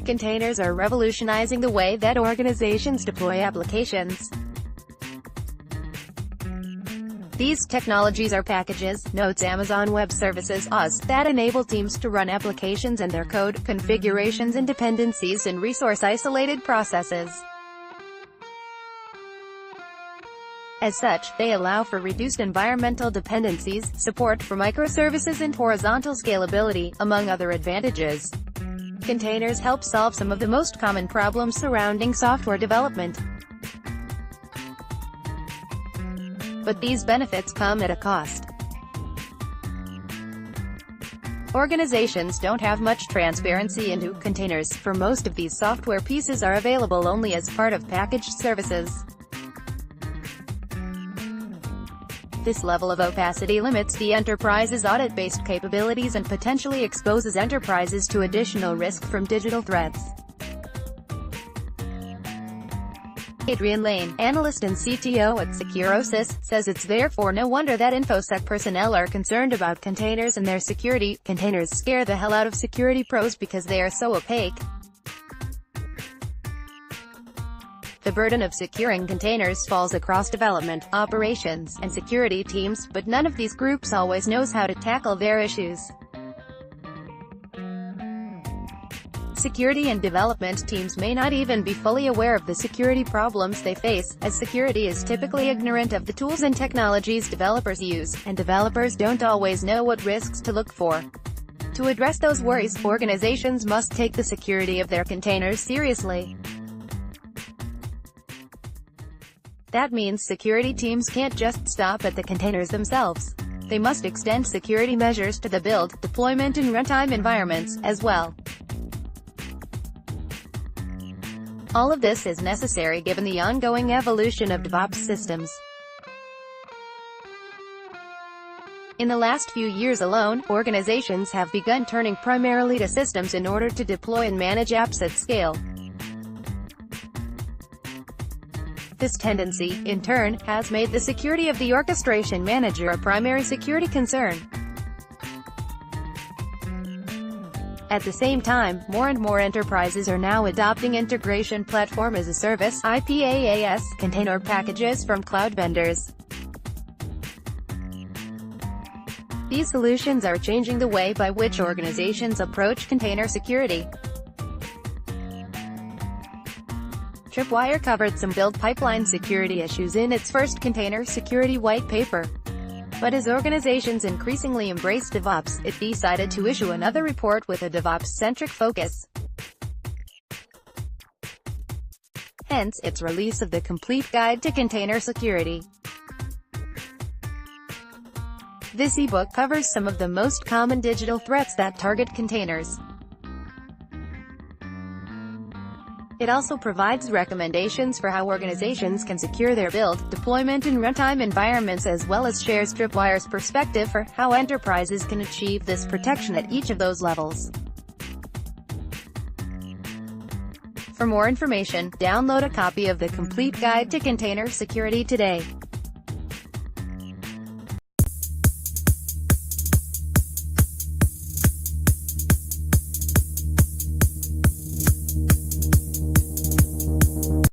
Containers are revolutionizing the way that organizations deploy applications. These technologies are packages, nodes, Amazon Web Services (AWS) that enable teams to run applications and their code, configurations and dependencies in resource-isolated processes. As such, they allow for reduced environmental dependencies, support for microservices and horizontal scalability, among other advantages. Containers help solve some of the most common problems surrounding software development. But these benefits come at a cost. Organizations don't have much transparency into containers, for most of these software pieces are available only as part of packaged services. This level of opacity limits the enterprise's audit-based capabilities and potentially exposes enterprises to additional risk from digital threats. Adrian Lane, analyst and CTO at Securosis, says it's therefore no wonder that InfoSec personnel are concerned about containers and their security. Containers scare the hell out of security pros because they are so opaque. The burden of securing containers falls across development, operations, and security teams, but none of these groups always knows how to tackle their issues. Security and development teams may not even be fully aware of the security problems they face, as security is typically ignorant of the tools and technologies developers use, and developers don't always know what risks to look for. To address those worries, organizations must take the security of their containers seriously. That means security teams can't just stop at the containers themselves. They must extend security measures to the build, deployment and runtime environments, as well. All of this is necessary given the ongoing evolution of DevOps systems. In the last few years alone, organizations have begun turning primarily to systems in order to deploy and manage apps at scale. This tendency, in turn, has made the security of the orchestration manager a primary security concern. At the same time, more and more enterprises are now adopting integration platform as a service (IPaaS) container packages from cloud vendors. These solutions are changing the way by which organizations approach container security. Tripwire covered some build pipeline security issues in its first container security white paper. But as organizations increasingly embrace DevOps, it decided to issue another report with a DevOps-centric focus. Hence, its release of the Complete Guide to Container Security. This ebook covers some of the most common digital threats that target containers. It also provides recommendations for how organizations can secure their build, deployment and runtime environments, as well as shares Tripwire's perspective for how enterprises can achieve this protection at each of those levels. For more information, download a copy of the Complete Guide to Container Security today.